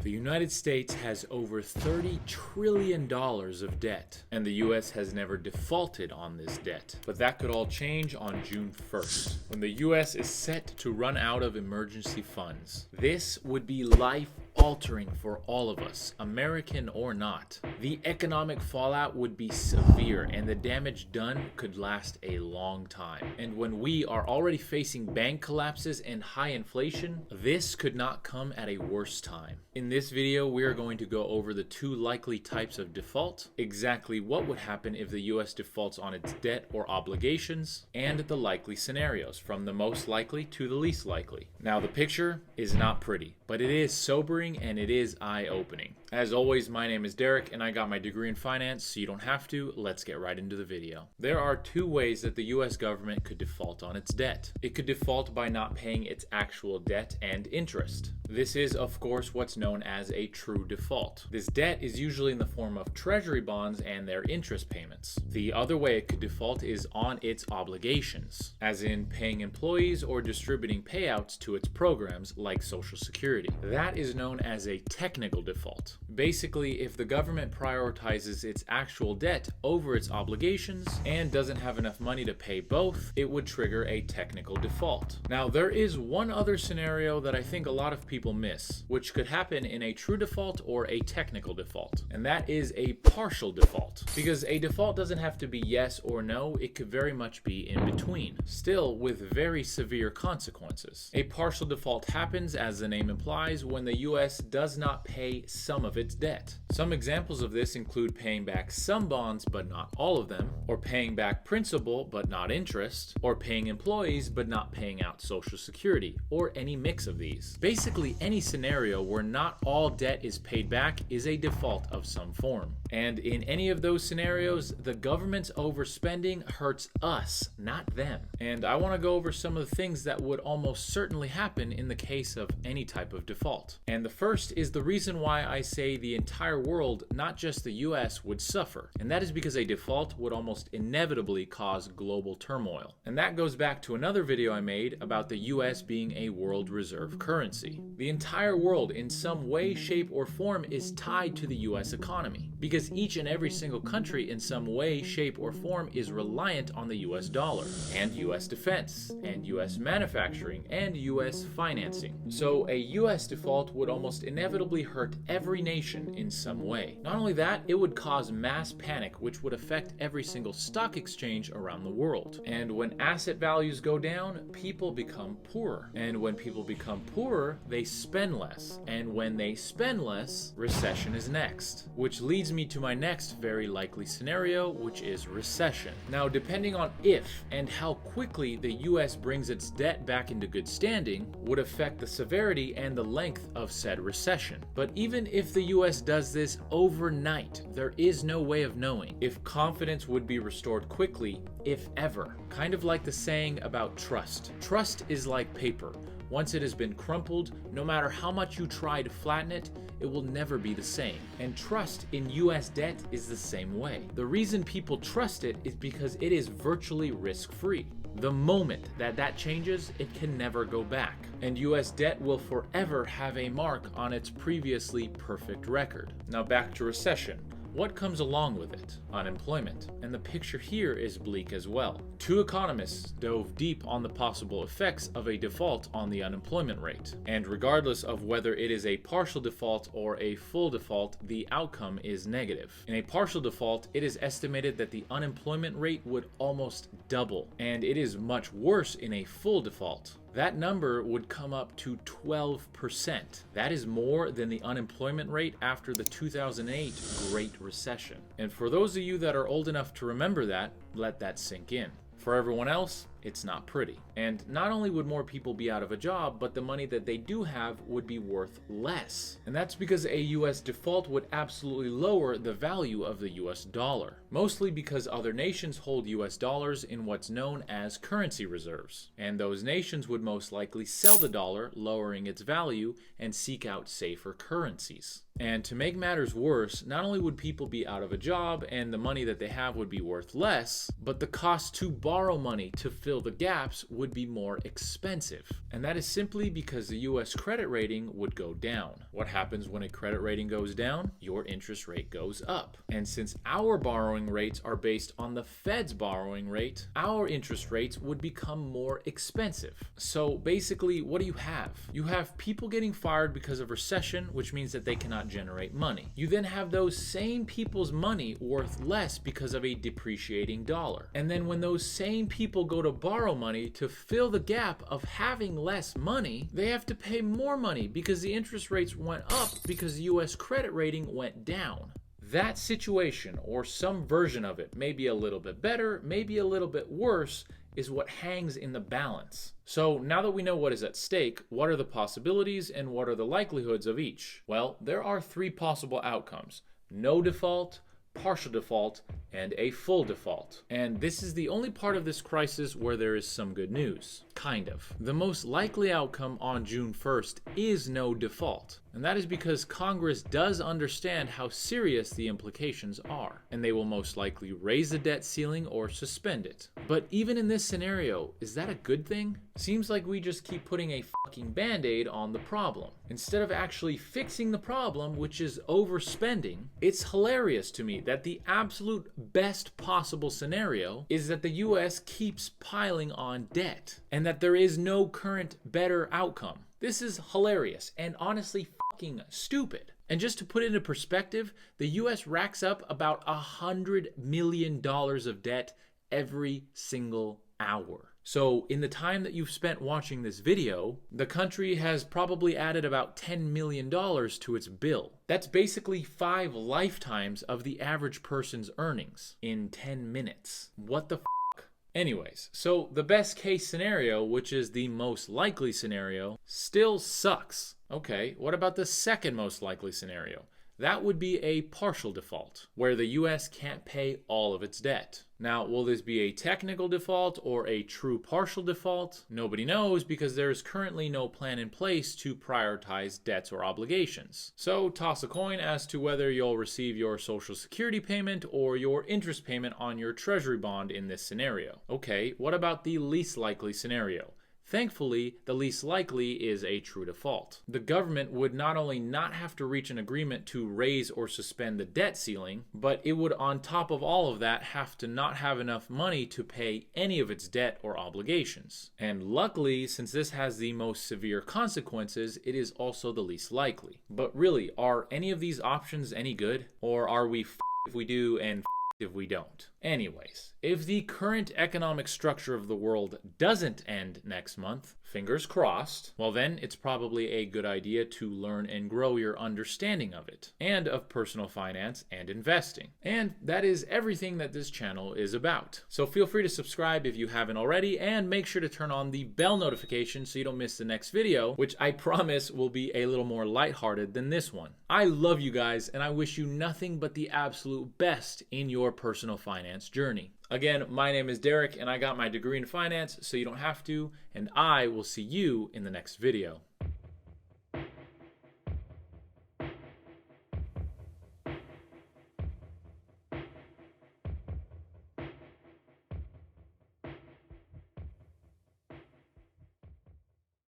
The United States has over $30 trillion of debt, and the US has never defaulted on this debt. But that could all change on June 1st, when the US is set to run out of emergency funds. This would be life-altering for all of us, American or not. The economic fallout would be severe, and the damage done could last a long time. And when we are already facing bank collapses and high inflation, this could not come at a worse time. In this video, we are going to go over the two likely types of default, exactly what would happen if the US defaults on its debt or obligations, and the likely scenarios, from the most likely to the least likely. Now, the picture is not pretty, but it is sobering and it is eye-opening. As always, my name is Derek and I got my degree in finance, so you don't have to. Let's get right into the video. There are two ways that the US government could default on its debt. It could default by not paying its actual debt and interest. This is, of course, what's known as a true default. This debt is usually in the form of treasury bonds and their interest payments. The other way it could default is on its obligations, as in paying employees or distributing payouts to its programs like Social Security. That is known as a technical default. Basically, if the government prioritizes its actual debt over its obligations and doesn't have enough money to pay both, it would trigger a technical default. Now, there is one other scenario that I think a lot of people miss, which could happen in a true default or a technical default, and that is a partial default. Because a default doesn't have to be yes or no, it could very much be in between, still with very severe consequences. A partial default happens, as the name implies, when the US does not pay some of its debt. Some examples of this include paying back some bonds but not all of them, or paying back principal but not interest, or paying employees but not paying out Social Security, or any mix of these. Basically, any scenario where not all debt is paid back is a default of some form. And in any of those scenarios, the government's overspending hurts us, not them. And I want to go over some of the things that would almost certainly happen in the case of any type of default. And the first is the reason why I say the entire world, not just the US, would suffer. And that is because a default would almost inevitably cause global turmoil. And that goes back to another video I made about the US being a world reserve currency. The entire world, in some way, shape, or form, is tied to the US economy, because each and every single country in some way, shape, or form is reliant on the US dollar, and US defense, and US manufacturing, and US financing. So a US default would almost inevitably hurt every nation in some way. Not only that, it would cause mass panic, which would affect every single stock exchange around the world. And when asset values go down, people become poorer. And when people become poorer, they spend less. And when they spend less, recession is next. Which leads me to my next very likely scenario, which is recession. Now, depending on if and how quickly the US brings its debt back into good standing, would affect the severity and the length of said recession. But even if the US does this overnight, there is no way of knowing if confidence would be restored quickly, if ever. Kind of like the saying about trust. Trust is like paper. Once it has been crumpled, no matter how much you try to flatten it, it will never be the same. And trust in US debt is the same way. The reason people trust it is because it is virtually risk-free. The moment that changes, it can never go back. And US debt will forever have a mark on its previously perfect record. Now back to recession. What comes along with it? Unemployment. And the picture here is bleak as well. Two economists dove deep on the possible effects of a default on the unemployment rate. And regardless of whether it is a partial default or a full default, the outcome is negative. In a partial default, it is estimated that the unemployment rate would almost double. And it is much worse in a full default. That number would come up to 12%. That is more than the unemployment rate after the 2008 Great Recession. And for those of you that are old enough to remember that, let that sink in. For everyone else, it's not pretty. And not only would more people be out of a job, but the money that they do have would be worth less. And that's because a US default would absolutely lower the value of the US dollar. Mostly because other nations hold US dollars in what's known as currency reserves. And those nations would most likely sell the dollar, lowering its value, and seek out safer currencies. And to make matters worse, not only would people be out of a job and the money that they have would be worth less, but the cost to borrow money to fill fill the gaps would be more expensive. And that is simply because the US credit rating would go down. What happens when a credit rating goes down? Your interest rate goes up. And since our borrowing rates are based on the Fed's borrowing rate, our interest rates would become more expensive. So basically, what do you have? You have people getting fired because of recession, which means that they cannot generate money. You then have those same people's money worth less because of a depreciating dollar. And then when those same people go to borrow money to fill the gap of having less money, they have to pay more money because the interest rates went up because the US credit rating went down. That situation, or some version of it, may be a little bit better, maybe a little bit worse, is what hangs in the balance. So now that we know what is at stake, what are the possibilities and what are the likelihoods of each? Well, there are three possible outcomes: no default, partial default, and a full default. And this is the only part of this crisis where there is some good news. Kind of. The most likely outcome on June 1st is no default. And that is because Congress does understand how serious the implications are, and they will most likely raise the debt ceiling or suspend it. But even in this scenario, is that a good thing? Seems like we just keep putting a fucking band-aid on the problem. Instead of actually fixing the problem, which is overspending, it's hilarious to me that the absolute best possible scenario is that the US keeps piling on debt, and that there is no current better outcome. This is hilarious and honestly fucking stupid. And just to put it into perspective, the US racks up about $100 million of debt every single hour. So in the time that you've spent watching this video, the country has probably added about $10 million to its bill. That's basically 5 lifetimes of the average person's earnings in 10 minutes. What the fuck? Anyways, so the best case scenario, which is the most likely scenario, still sucks. Okay, what about the second most likely scenario? That would be a partial default, where the US can't pay all of its debt. Now, will this be a technical default or a true partial default? Nobody knows because there is currently no plan in place to prioritize debts or obligations. So toss a coin as to whether you'll receive your Social Security payment or your interest payment on your Treasury bond in this scenario. Okay, what about the least likely scenario? Thankfully, the least likely is a true default. The government would not only not have to reach an agreement to raise or suspend the debt ceiling, but it would, on top of all of that, have to not have enough money to pay any of its debt or obligations. And luckily, since this has the most severe consequences, it is also the least likely. But really, are any of these options any good? Or are we if we do and if we don't? Anyways, if the current economic structure of the world doesn't end next month, fingers crossed, well then it's probably a good idea to learn and grow your understanding of it, and of personal finance and investing. And that is everything that this channel is about. So feel free to subscribe if you haven't already, and make sure to turn on the bell notification so you don't miss the next video, which I promise will be a little more lighthearted than this one. I love you guys, and I wish you nothing but the absolute best in your personal finance journey. Again, my name is Derek, and I got my degree in finance, so you don't have to, and I will see you in the next video.